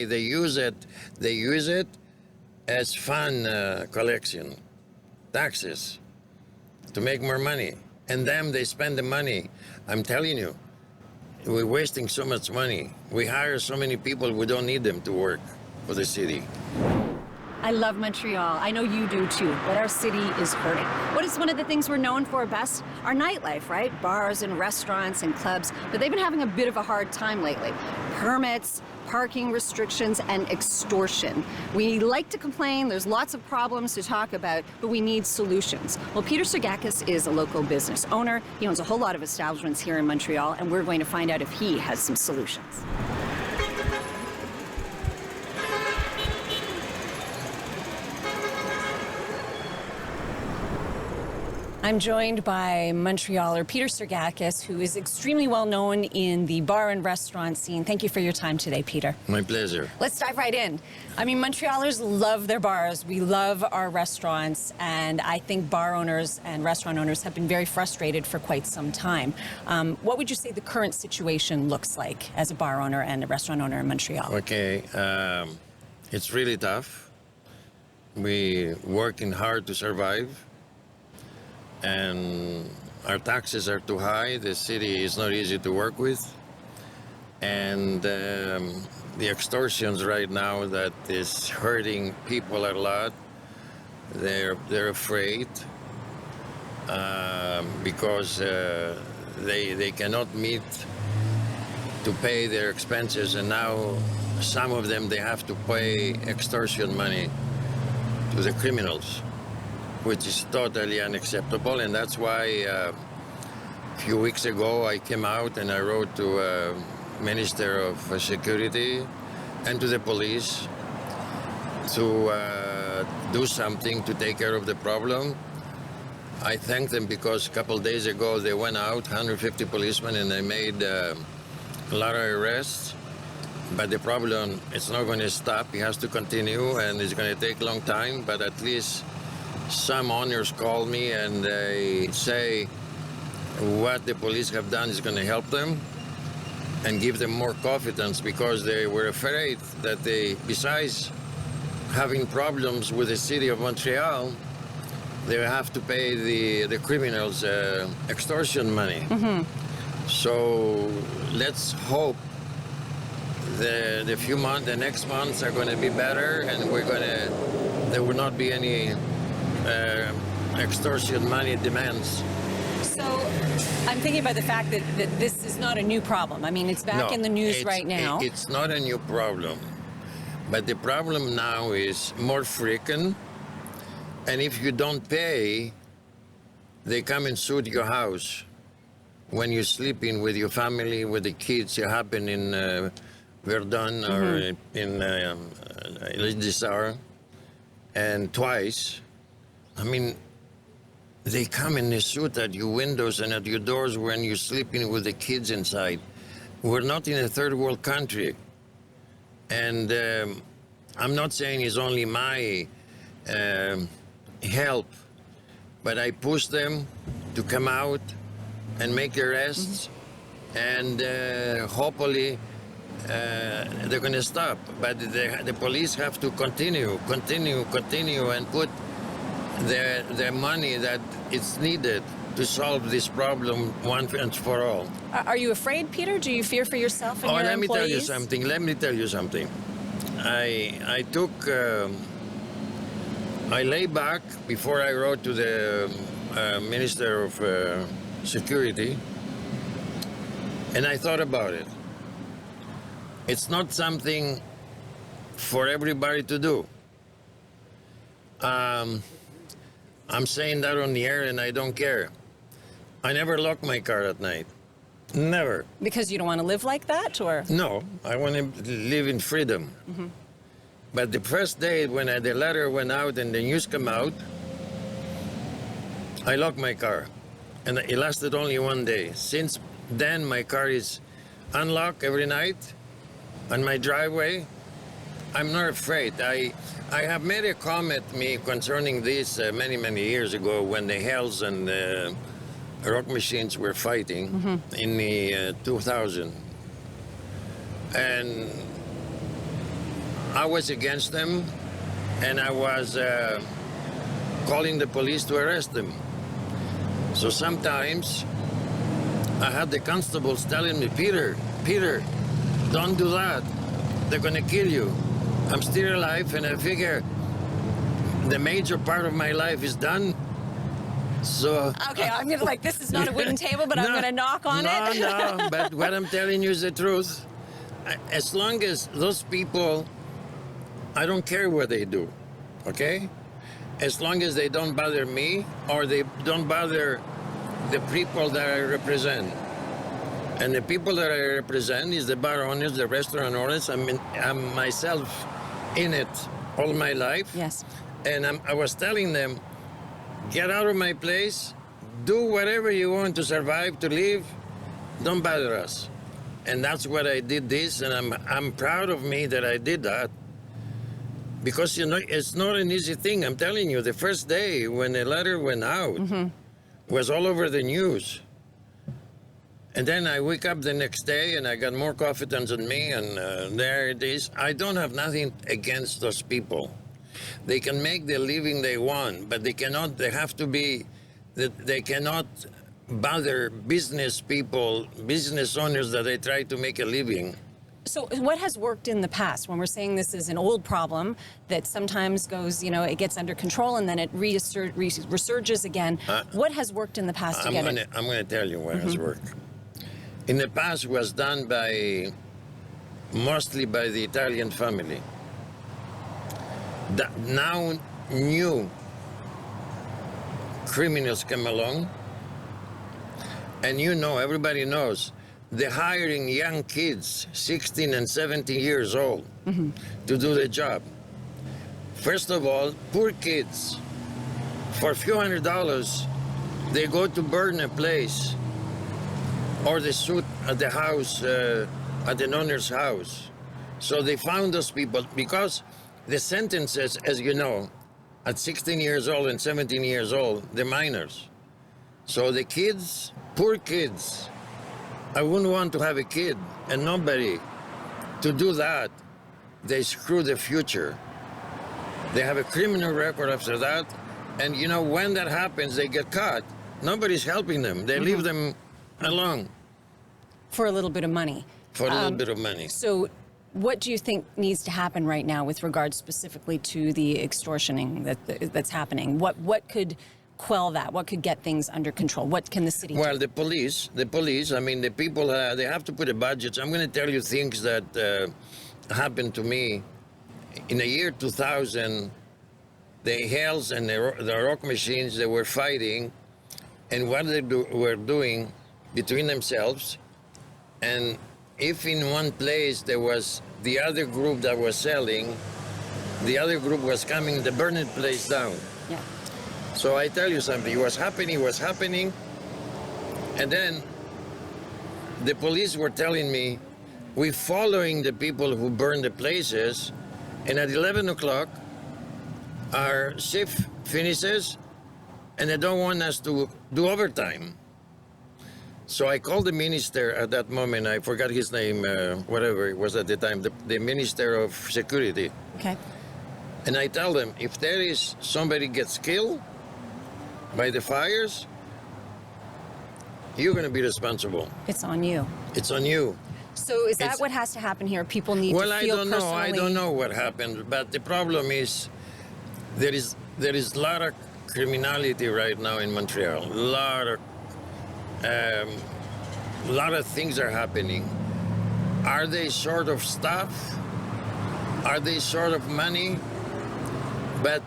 They use it as fun collection, taxes, to make more money. And then they spend the money. I'm telling you, we're wasting so much money. We hire so many people, we don't need them to work for the city. I love Montreal. I know you do too, but our city is hurting. What is one of the things we're known for best? Our nightlife, right? Bars and restaurants and clubs, but they've been having a bit of a hard time lately. Permits, parking restrictions, and extortion. We like to complain, there's lots of problems to talk about, but we need solutions. Well, Peter Sergakis is a local business owner. He owns a whole lot of establishments here in Montreal, and we're going to find out if he has some solutions. I'm joined by Montrealer Peter Sergakis, who is extremely well known in the bar and restaurant scene. Thank you for your time today, Peter. My pleasure. Let's dive right in. I mean, Montrealers love their bars. We love our restaurants, and I think bar owners and restaurant owners have been very frustrated for quite some time. What would you say the current situation looks like as a bar owner and a restaurant owner in Montreal? Okay, it's really tough. We're working hard to survive. And our taxes are too high. The city is not easy to work with. And the extortions right now that is hurting people a lot. They're afraid because they cannot meet to pay their expenses, and now some of them, they have to pay extortion money to the criminals, which is totally unacceptable. And that's why a few weeks ago I came out and I wrote to Minister of Security and to the police to do something to take care of the problem. I thank them because a couple days ago they went out, 150 policemen, and they made a lot of arrests. But the problem, it's not going to stop. It has to continue, and it's going to take a long time, but at least some owners call me and they say what the police have done is going to help them and give them more confidence, because they were afraid that they, besides having problems with the city of Montreal, they have to pay the criminals extortion money. Mm-hmm. So let's hope the next months are going to be better, and there will not be any extortion money demands. So I'm thinking about the fact that this is not a new problem. I mean, it's back in the news right now. It's not a new problem. But the problem now is more frequent. And if you don't pay, they come and shoot your house. When you're sleeping with your family, with the kids, it happened in Verdun or in Lisdissar, and twice. I mean, they come and they shoot at your windows and at your doors when you're sleeping with the kids inside. We're not in a third world country. And I'm not saying it's only my help, but I push them to come out and make arrests, and hopefully they're going to stop. But the police have to continue and put the money that is needed to solve this problem once and for all. Are you afraid, Peter? Do you fear for yourself and your Let employees? Let me tell you something. I lay back before I wrote to the Minister of Security, and I thought about it. It's not something for everybody to do. I'm saying that on the air, and I don't care. I never lock my car at night. Never. Because you don't want to live like that, or? No, I want to live in freedom. Mm-hmm. But the first day when the letter went out and the news came out, I locked my car. And it lasted only one day. Since then, my car is unlocked every night on my driveway. I'm not afraid. I have made a comment concerning this many years ago when the Hells and the Rock Machines were fighting in the 2000. And I was against them, and I was calling the police to arrest them. So sometimes I had the constables telling me, Peter, don't do that. They're gonna kill you. I'm still alive, and I figure the major part of my life is done. So Okay, I'm gonna this is not a wooden table, but I'm gonna knock on it. No, but what I'm telling you is the truth. As long as those people, I don't care what they do, okay? As long as they don't bother me or they don't bother the people that I represent. And the people that I represent is the bar owners, the restaurant owners. I'm myself in it all my life. Yes. And I was telling them, get out of my place, do whatever you want to survive, to live, don't bother us. And that's what I did this, and I'm proud of me that I did that. Because, it's not an easy thing. I'm telling you, the first day when the letter went out, was all over the news. And then I wake up the next day and I got more confidence in me, and there it is. I don't have nothing against those people. They can make the living they want, but they cannot bother business people, business owners that they try to make a living. So what has worked in the past when we're saying this is an old problem that sometimes goes, it gets under control and then it resurges again? What has worked in the past to get it? I'm going to tell you what has worked. In the past was done mostly by the Italian family. Now new criminals come along, and everybody knows, they're hiring young kids, 16 and 17 years old, to do the job. First of all, poor kids, for a few $100s, they go to burn a place, or they shoot at the house, at an owner's house. So they found those people, because the sentences, as you know, at 16 years old and 17 years old, they're minors. So the kids, poor kids, I wouldn't want to have a kid, and nobody. To do that, they screw the future. They have a criminal record after that, and when that happens, they get caught. Nobody's helping them. They leave them alone. For a little bit of money. For a little bit of money. So what do you think needs to happen right now with regards specifically to the extortioning that's happening? What could quell that? What could get things under control? What can the city do? Well, the police, the people, they have to put a budget. I'm going to tell you things that happened to me. In the year 2000, the Hells and the rock machines, they were fighting, and what they were doing between themselves, and if in one place there was the other group that was selling, the other group was coming to burn the place down. Yeah. So I tell you something, it was happening, and then the police were telling me, we're following the people who burned the places, and at 11 o'clock, our shift finishes, and they don't want us to do overtime. So I called the minister at that moment, I forgot his name, whatever it was at the time, the Minister of Security. Okay. And I tell them, if there is somebody gets killed by the fires, you're going to be responsible. It's on you. It's on you. So is that what has to happen here? People need to feel personally... Well, I don't know what happened, but the problem is there is a lot of criminality right now in Montreal. A lot of things are happening. Are they short of staff? Are they short of money? But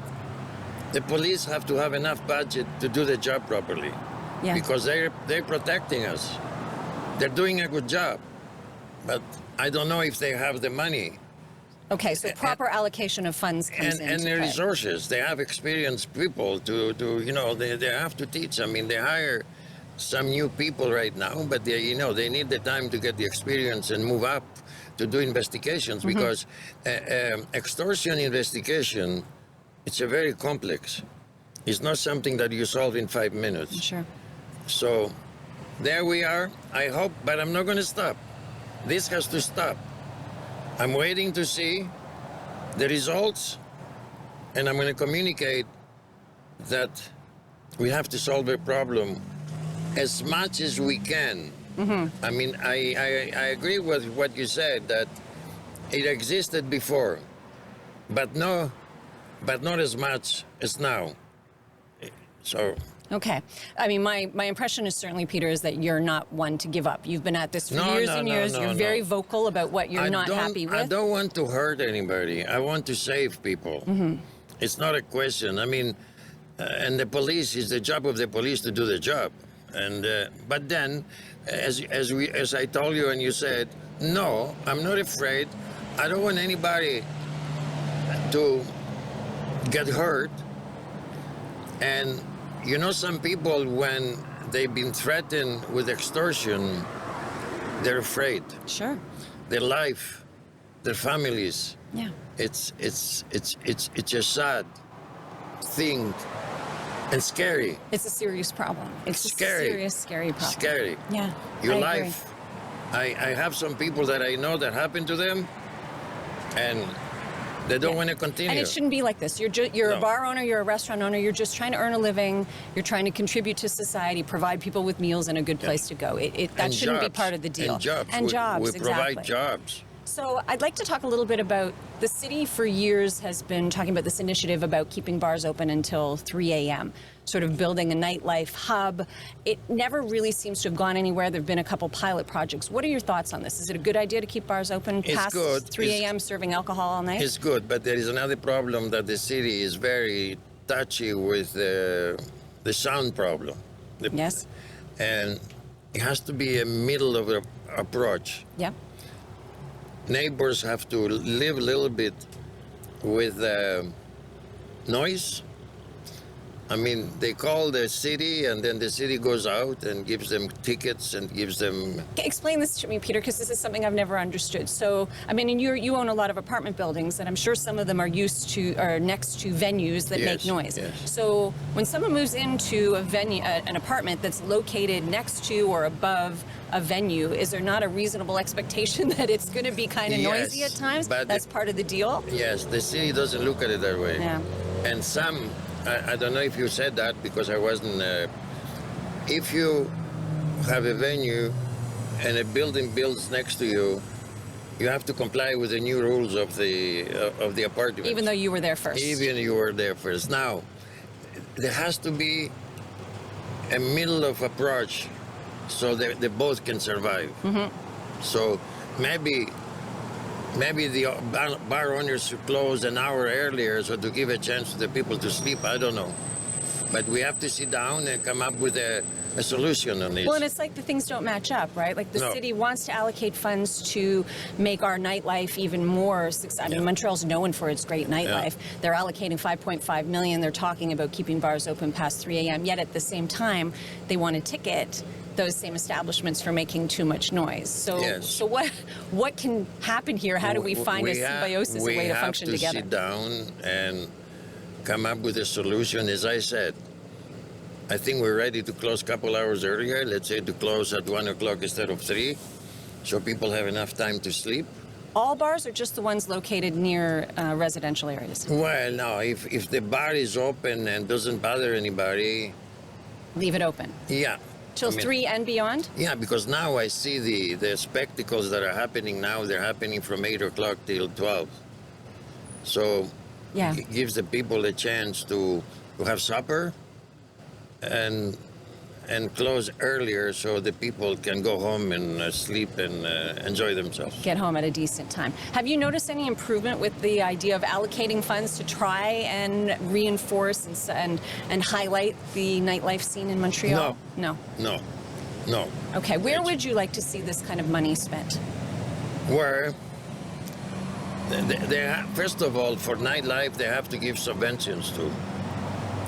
the police have to have enough budget to do the job properly. Yeah. Because they're protecting us. They're doing a good job. But I don't know if they have the money. Okay, so proper allocation of funds comes in. And the resources. They have experienced people they have to teach. I mean, they hire some new people right now, but they need the time to get the experience and move up to do investigations, because extortion investigation, it's a very complex. It's not something that you solve in 5 minutes. Sure. So there we are. I hope, but I'm not going to stop. This has to stop. I'm waiting to see the results, and I'm going to communicate that we have to solve a problem as much as we can. I mean, I agree with what you said, that it existed before, but not as much as now. So. Okay. I mean, my impression is certainly, Peter, is that you're not one to give up. You've been at this for years and years. You're very vocal about what you're not happy with. I don't want to hurt anybody. I want to save people. It's not a question. I mean, and the police, it's the job of the police to do the job. And but then, as I told you and you said, no, I'm not afraid. I don't want anybody to get hurt. And you know, some people, when they've been threatened with extortion, they're afraid. Sure. Their life, their families. Yeah. It's a sad thing and scary. It's a serious problem. It's scary. A serious, scary problem. Scary. Yeah. Your I life. I have some people that I know that happened to them, and they don't want to continue. And it shouldn't be like this. You're a bar owner, you're a restaurant owner, you're just trying to earn a living, you're trying to contribute to society, provide people with meals and a good place to go. That shouldn't be part of the deal. And jobs. We exactly. provide jobs. So I'd like to talk a little bit about the city. For years has been talking about this initiative about keeping bars open until 3 a.m., sort of building a nightlife hub. It never really seems to have gone anywhere. There have been a couple pilot projects. What are your thoughts on this? Is it a good idea to keep bars open past 3 a.m. serving alcohol all night? It's good, but there is another problem, that the city is very touchy with the sound problem. Yes. And it has to be a middle of an approach. Yeah. Neighbors have to live a little bit with noise. I mean, they call the city, and then the city goes out and gives them tickets and gives them... Explain this to me, Peter, because this is something I've never understood. So, I mean, and you own a lot of apartment buildings, and I'm sure some of them are next to venues that make noise. Yes. So, when someone moves into a venue, an apartment that's located next to or above a venue, is there not a reasonable expectation that it's going to be kind of noisy at times? But that's part of the deal? Yes, the city doesn't look at it that way. Yeah. And some... I don't know if you said that, because I wasn't... if you have a venue and a building builds next to you, you have to comply with the new rules of the apartment. Even though you were there first. Even you were there first. Now, there has to be a middle of approach so that they both can survive. So maybe the bar owners should close an hour earlier, so to give a chance to the people to sleep. I don't know. But we have to sit down and come up with a solution on this. Well, and it's like the things don't match up, right? Like the city wants to allocate funds to make our nightlife even more successful. I mean, Montreal's known for its great nightlife. They're allocating $5.5 million. They're talking about keeping bars open past 3 a.m. Yet at the same time, they want to ticket those same establishments for making too much noise. So what can happen here? How do we find a symbiosis, a way to function together? We have to sit down and come up with a solution. As I said, I think we're ready to close a couple hours earlier. Let's say to close at 1 o'clock instead of 3, so people have enough time to sleep. All bars, or just the ones located near residential areas? Well, no, if the bar is open and doesn't bother anybody... Leave it open? Yeah. Till 3 and beyond? Yeah, because now I see the spectacles that are happening now, they're happening from 8 o'clock till 12. So it gives the people a chance to have supper and close earlier, so the people can go home and sleep and enjoy themselves. Get home at a decent time. Have you noticed any improvement with the idea of allocating funds to try and reinforce and highlight the nightlife scene in Montreal? No. Okay, where would you like to see this kind of money spent? Where, first of all, for nightlife, they have to give subventions to.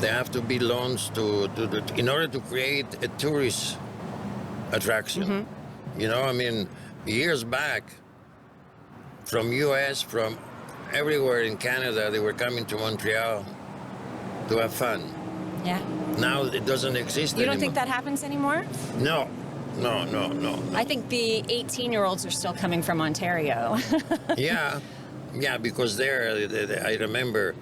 There have to be loans in order to create a tourist attraction. You know, I mean, years back, from U.S., from everywhere in Canada, they were coming to Montreal to have fun. Yeah. Now it doesn't exist anymore. You don't think that happens anymore? No. I think the 18-year-olds are still coming from Ontario. Yeah. Yeah, because I remember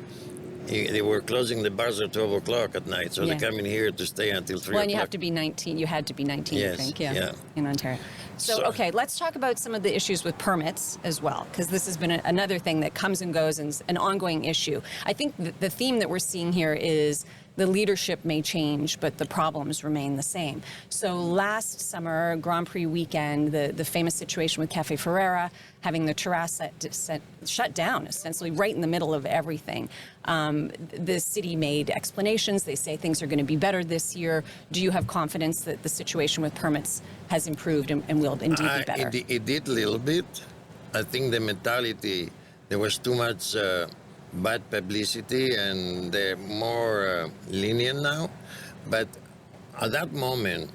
they were closing the bars at 12 o'clock at night, so Yeah. they come in here to stay until 3 Well, o'clock. and you have to be 19. You had to be 19, Yes, I think, yeah. in Ontario. So, okay, let's talk about some of the issues with permits as well, because this has been another thing that comes and goes and is an ongoing issue. I think the theme that we're seeing here is the leadership may change, but the problems remain the same. So last summer, Grand Prix weekend, the famous situation with Cafe Ferrera, having the terrace shut down, essentially right in the middle of everything. The city made explanations. They say things are going to be better this year. Do you have confidence that the situation with permits has improved and will indeed be better? It did a little bit. I think the mentality, there was too much bad publicity, and they're more lenient now. But at that moment,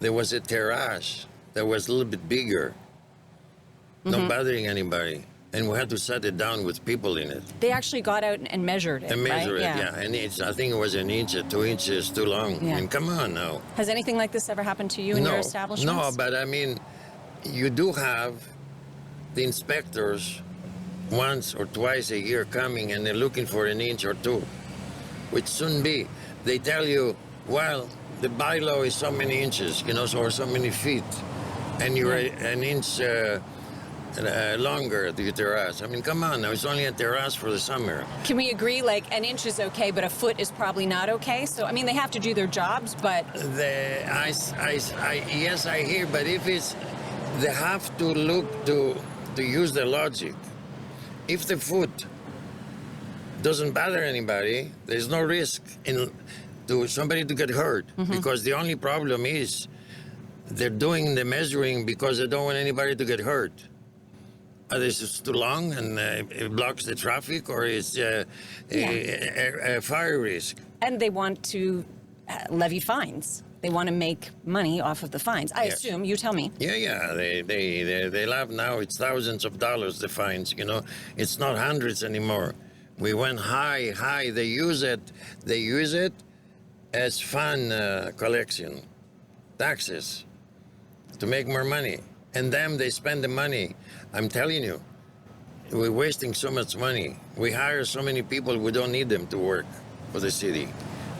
there was a terrace that was a little bit bigger, not bothering anybody. And we had to shut it down with people in it. They actually got out and measured it, And measure right? it, yeah. And I think it was an inch or 2 inches too long. Yeah. I mean, come on now. Has anything like this ever happened to you in your establishments? No, but I mean, you do have the inspectors once or twice a year coming, and they're looking for an inch or two, which shouldn't be. They tell you, well, the bylaw is so many inches, or so many feet, and you're an inch longer to your terrace. I mean, come on now, it's only a terrace for the summer. Can we agree, like, an inch is okay, but a foot is probably not okay? So, I mean, they have to do their jobs, but... Yes, I hear, but if it's, they have to look to use the logic. If the foot doesn't bother anybody, there's no risk to somebody to get hurt, because the only problem is they're doing the measuring because they don't want anybody to get hurt. Either it's too long and it blocks the traffic, or it's a fire risk. And they want to levy fines. They want to make money off of the fines. I assume. You tell me. Yeah. They laugh now. It's thousands of dollars, the fines, It's not hundreds anymore. We went high. They use it as fund collection, taxes, to make more money. And then they spend the money. I'm telling you, we're wasting so much money. We hire so many people, we don't need them to work for the city.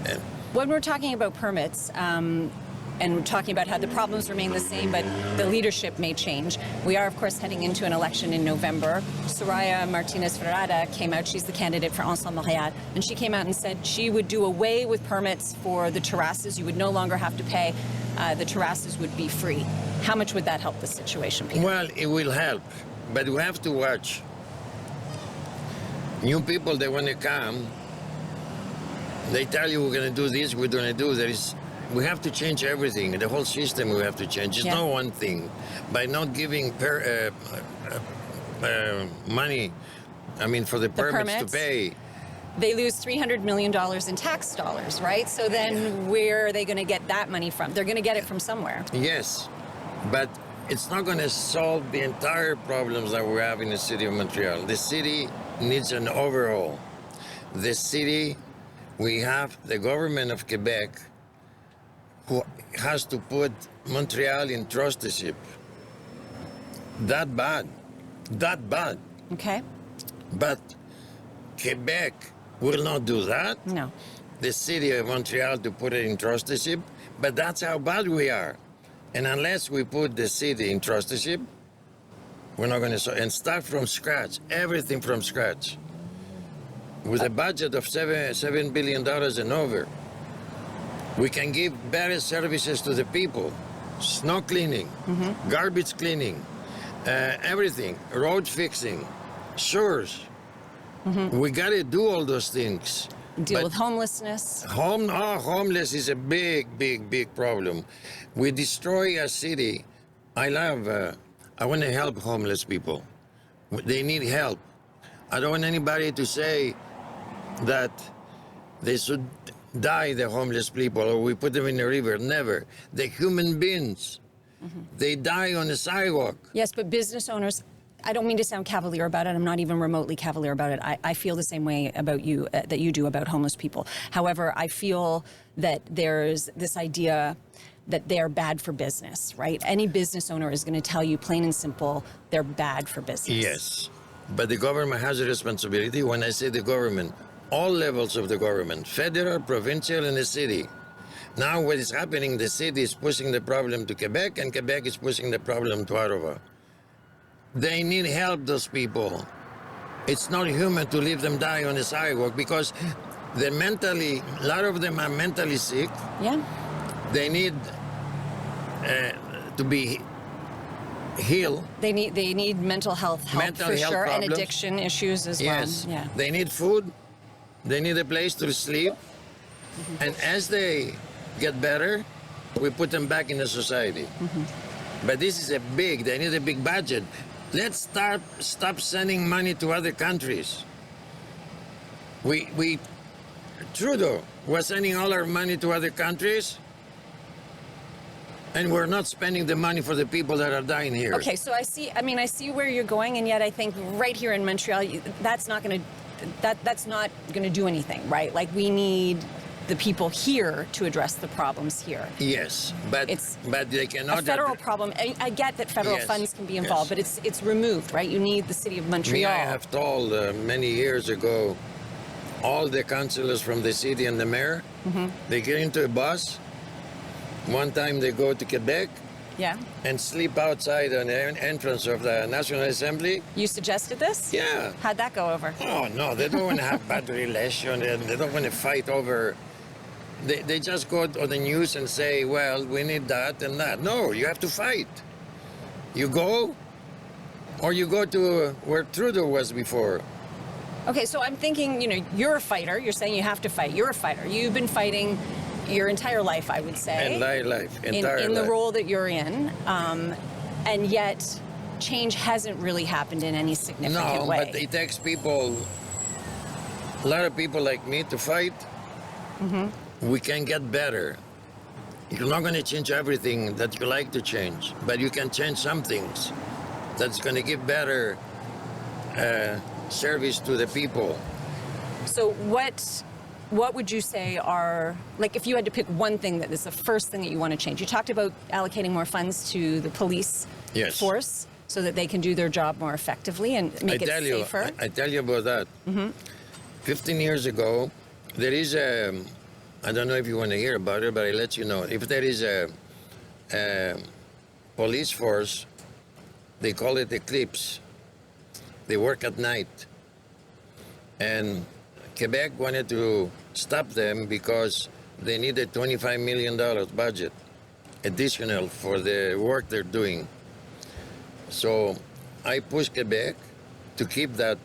And when we're talking about permits, and we're talking about how the problems remain the same, but the leadership may change. We are, of course, heading into an election in November. Soraya Martinez-Ferrada came out. She's the candidate for Ensemble Montréal, and she came out and said she would do away with permits for the terraces. You would no longer have to pay. The terraces would be free. How much would that help the situation, Peter? Well, it will help, but we have to watch. New people, they want to come. They tell you we're going to do this, we're going to do this. We have to change everything. The whole system we have to change. It's not one thing. By not giving money, for the permits to pay. They lose $300 million in tax dollars, right? So then where are they going to get that money from? They're going to get it from somewhere. Yes, but it's not going to solve the entire problems that we have in the city of Montreal. The city needs an overhaul. The city, we have the government of Quebec who has to put Montreal in trusteeship. That bad. Okay. But Quebec will not do that. No. The city of Montreal to put it in trusteeship, but that's how bad we are. And unless we put the city in trusteeship, we're not going to, and start from scratch, everything from scratch. With a budget of $7 billion and over, we can give better services to the people. Snow cleaning, garbage cleaning, everything, road fixing, sewers. We got to do all those things. Deal with homelessness. Homeless is a big problem. We destroy a city. I want to help homeless people. They need help. I don't want anybody to say that they should die, the homeless people, or we put them in the river. Never. They're human beings. They die on the sidewalk. Yes, but business owners, I don't mean to sound cavalier about it. I'm not even remotely cavalier about it. I feel the same way about you that you do about homeless people. However, I feel that there's this idea that they're bad for business, right? Any business owner is going to tell you plain and simple, they're bad for business. Yes. But the government has a responsibility. When I say the government, all levels of the government, federal, provincial, and the city. Now what is happening, the city is pushing the problem to Quebec, and Quebec is pushing the problem to Ottawa. They need help, those people. It's not human to leave them die on the sidewalk because they're mentally, a lot of them are mentally sick. Yeah. They need to be healed. They need mental health help Mental for health sure, problems. and addiction issues as Yes. well. Yeah. They need food. They need a place to sleep. And as they get better, we put them back in the society. But this is they need a big budget. Let's stop sending money to other countries. Trudeau was sending all our money to other countries, and we're not spending the money for the people that are dying here. Okay, so I see where you're going, and yet I think right here in Montreal, that's not going to do anything, right? Like, we need the people here to address the problems here. Yes, but they cannot. A federal problem. I get that federal Yes, funds can be involved, but it's removed, right? You need the city of Montreal. I have told many years ago, all the councillors from the city and the mayor, they get into a bus. One time they go to Quebec. Yeah. And sleep outside on the entrance of the National Assembly. You suggested this? Yeah. How'd that go over? Oh, no, they don't want to have bad relation, and they don't want to fight over. They just go on the news and say, well, we need that and that. No, you have to fight. You go, or you go to where Trudeau was before. Okay, so I'm thinking, you're a fighter. You're saying you have to fight. You're a fighter. You've been fighting your entire life, I would say. Entire life. In the role that you're in. And yet, change hasn't really happened in any significant way. No, but it takes people, a lot of people like me to fight. We can get better. You're not going to change everything that you like to change, but you can change some things that's going to give better service to the people. So what would you say are, like, if you had to pick one thing that is the first thing that you want to change? You talked about allocating more funds to the police force so that they can do their job more effectively and make it safer. I tell you about that. 15 years ago, there is I don't know if you want to hear about it, but I'll let you know. If there is a police force, they call it Eclipse. They work at night. And Quebec wanted to stop them because they needed $25 million budget additional for the work they're doing. So I pushed Quebec to keep that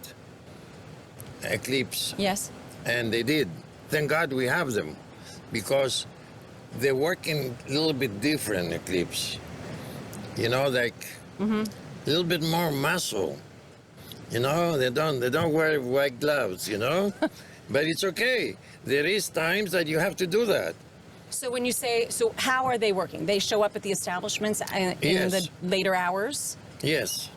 Eclipse. Yes. And they did. Thank God we have them, because they're working a little bit different, Eclipse. Like a little bit more muscle. They don't wear white gloves, But it's okay. There is times that you have to do that. So when you say, how are they working? They show up at the establishments in the later hours? Yes.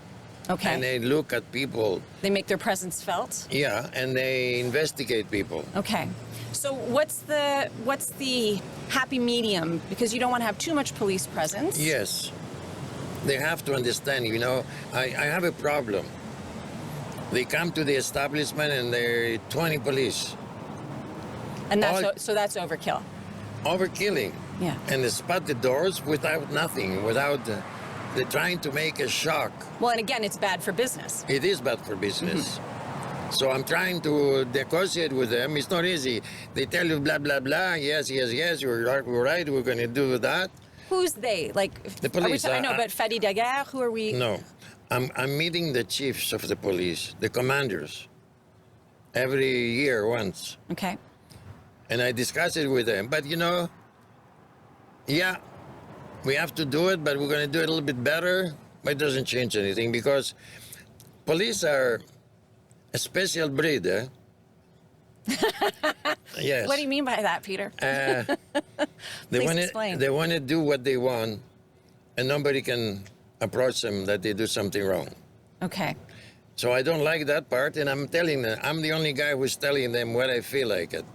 Okay. And they look at people. They make their presence felt? Yeah, and they investigate people. Okay. So what's the happy medium? Because you don't want to have too much police presence. Yes. They have to understand, I have a problem. They come to the establishment and there are 20 police. And that's overkill. Overkilling. Yeah. And they spot the doors without nothing, they're trying to make a shock. Well, and again, it's bad for business. It is bad for business. So I'm trying to negotiate with them. It's not easy. They tell you blah, blah, blah. Yes, we're right, we're going to do that. Who's they? Like, the police. I know, but Fadi Daguerre, who are we? No. I'm meeting the chiefs of the police, the commanders, every year once. Okay. And I discuss it with them. But, we have to do it, but we're going to do it a little bit better. But it doesn't change anything, because police are a special breed, eh? Yes. What do you mean by that, Peter? Please explain. They want to do what they want, and nobody can approach them that they do something wrong. Okay. So I don't like that part, and I'm telling them, I'm the only guy who's telling them what I feel like it.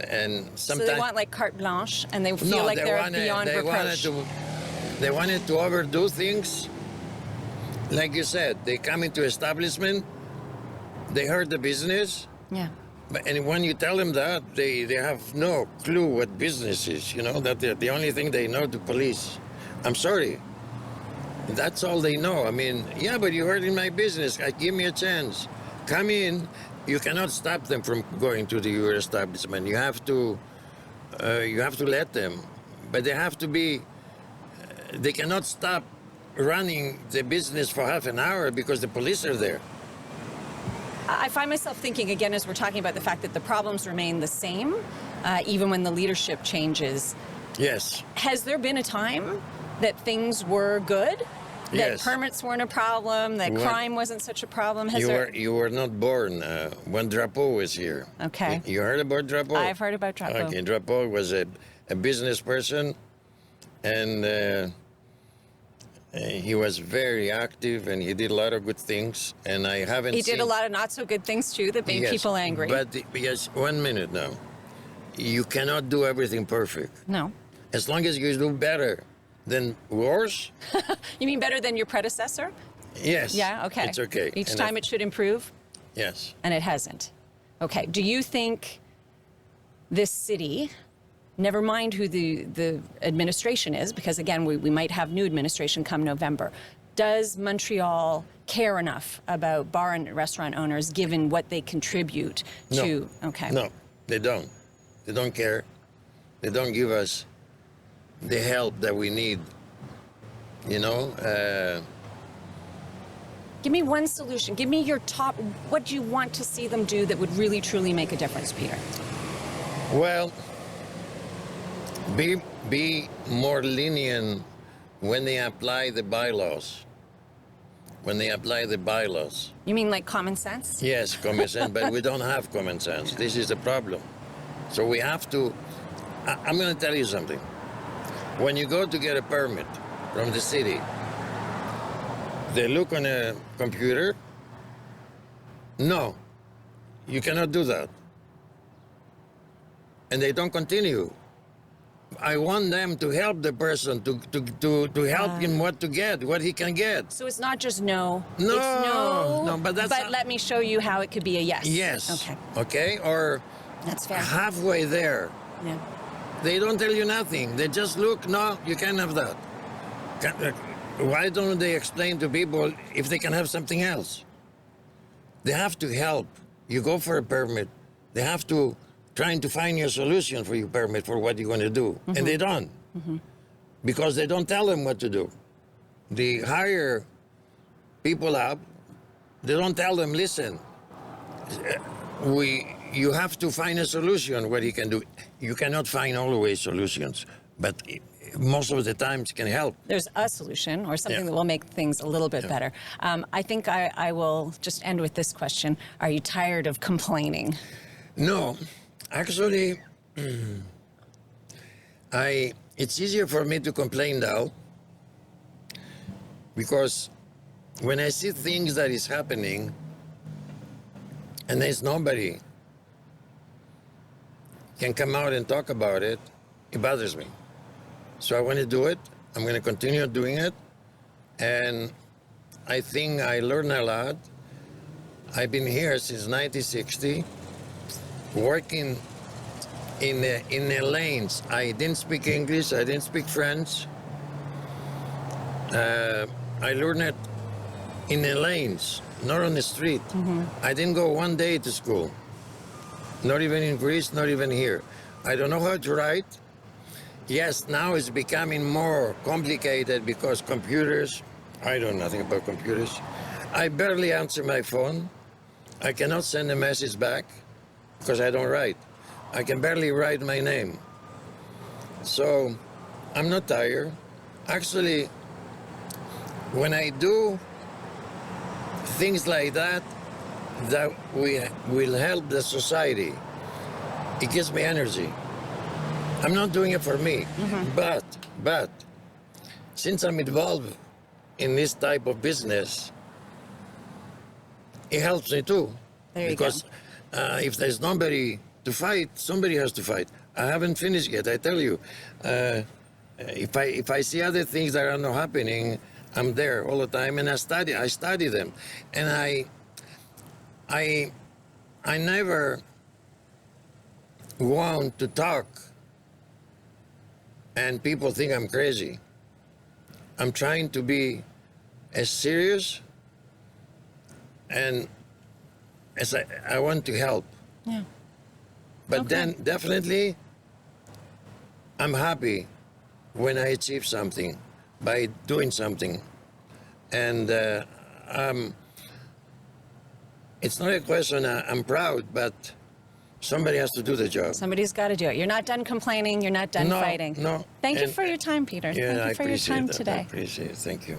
And sometimes... So they want like carte blanche, and they feel like they're beyond reproach. They wanted to overdo things. Like you said, they come into establishment, they hurt the business. Yeah. And when you tell them that, they have no clue what business is, that the only thing they know to police. I'm sorry. That's all they know. I mean, yeah, but you hurt in my business. Give me a chance. Come in. You cannot stop them from going to your establishment. You have to let them. But they have to be, they cannot stop running the business for half an hour because the police are there. I find myself thinking, again, as we're talking about the fact that the problems remain the same, even when the leadership changes. Yes. Has there been a time that things were good? That Yes. permits weren't a problem, that crime wasn't such a problem? You were not born when Drapeau was here. Okay. You heard about Drapeau? I've heard about Drapeau. Okay, Drapeau was a business person, and he was very active, and he did a lot of good things, and I haven't He seen... did a lot of not so good things too that made Yes, people angry. But yes, 1 minute now. You cannot do everything perfect. No. As long as you do better than worse, You mean better than your predecessor? yes. Yeah, okay. It's okay. Each And time it should improve, Yes. and it hasn't. Okay. Do you think this city, never mind who the administration is, because again, we might have new administration come November, does Montreal care enough about bar and restaurant owners given what they contribute to? Okay. No, they don't. They don't care. They don't give us the help that we need. Give me one solution. Give me your top, what do you want to see them do that would really, truly make a difference, Peter? Well, be more lenient when they apply the bylaws. When they apply the bylaws. You mean like common sense? Yes, common sense, but we don't have common sense. This is the problem. So we have to... I'm going to tell you something. When you go to get a permit from the city, they look on a computer. No, you cannot do that. And they don't continue. I want them to help the person, to help him what he can get. So it's not just no. No, It's no. no, but that's let me show you how it could be a yes. Yes. Okay. Okay, or That's fair. halfway there. Yeah. They don't tell you nothing. They just look, no, you can't have that. Why don't they explain to people if they can have something else? They have to help. You go for a permit. They have to trying to find you a solution for your permit for what you're going to do. Mm-hmm. And they don't. Mm-hmm. Because they don't tell them what to do. They hire people up. They don't tell them, listen, you have to find a solution what he can do. You cannot find always solutions, but most of the times can help. There's a solution or something that will make things a little bit better. I think I will just end with this question. Are you tired of complaining? No, actually, it's easier for me to complain now because when I see things that is happening and there's nobody can come out and talk about it, it bothers me. So I want to do it. I'm going to continue doing it. And I think I learned a lot. I've been here since 1960, working in the lanes. I didn't speak English. I didn't speak French. I learned it in the lanes, not on the street. Mm-hmm. I didn't go one day to school. Not even in Greece, not even here. I don't know how to write. Yes, now it's becoming more complicated because computers, I know nothing about computers. I barely answer my phone. I cannot send a message back because I don't write. I can barely write my name. So I'm not tired. Actually, when I do things like that, that will help the society, it gives me energy. I'm not doing it for me, but since I'm involved in this type of business, it helps me too. Because if there's nobody to fight, somebody has to fight. I haven't finished yet, I tell you. If I see other things that are not happening, I'm there all the time and I study them. And I never want to talk and people think I'm crazy. I'm trying to be as serious and as I want to help. Yeah. But Okay. then definitely I'm happy when I achieve something by doing something. And it's not a question I'm proud, but somebody has to do the job. Somebody's got to do it. You're not done complaining. You're not done No, fighting. no. Thank you And- for your time, Peter. Yeah, Thank I you for your appreciate time that. I today. appreciate it. Thank you.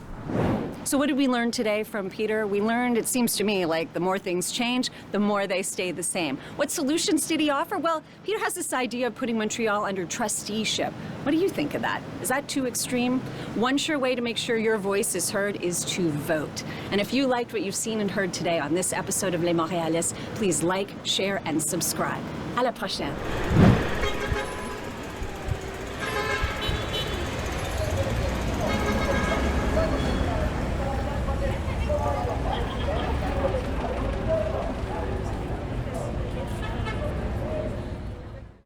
So what did we learn today from Peter? We learned, it seems to me, like the more things change, the more they stay the same. What solutions did he offer? Well, Peter has this idea of putting Montreal under trusteeship. What do you think of that? Is that too extreme? One sure way to make sure your voice is heard is to vote. And if you liked what you've seen and heard today on this episode of Les Montréalistes, please like, share, and subscribe. À la prochaine.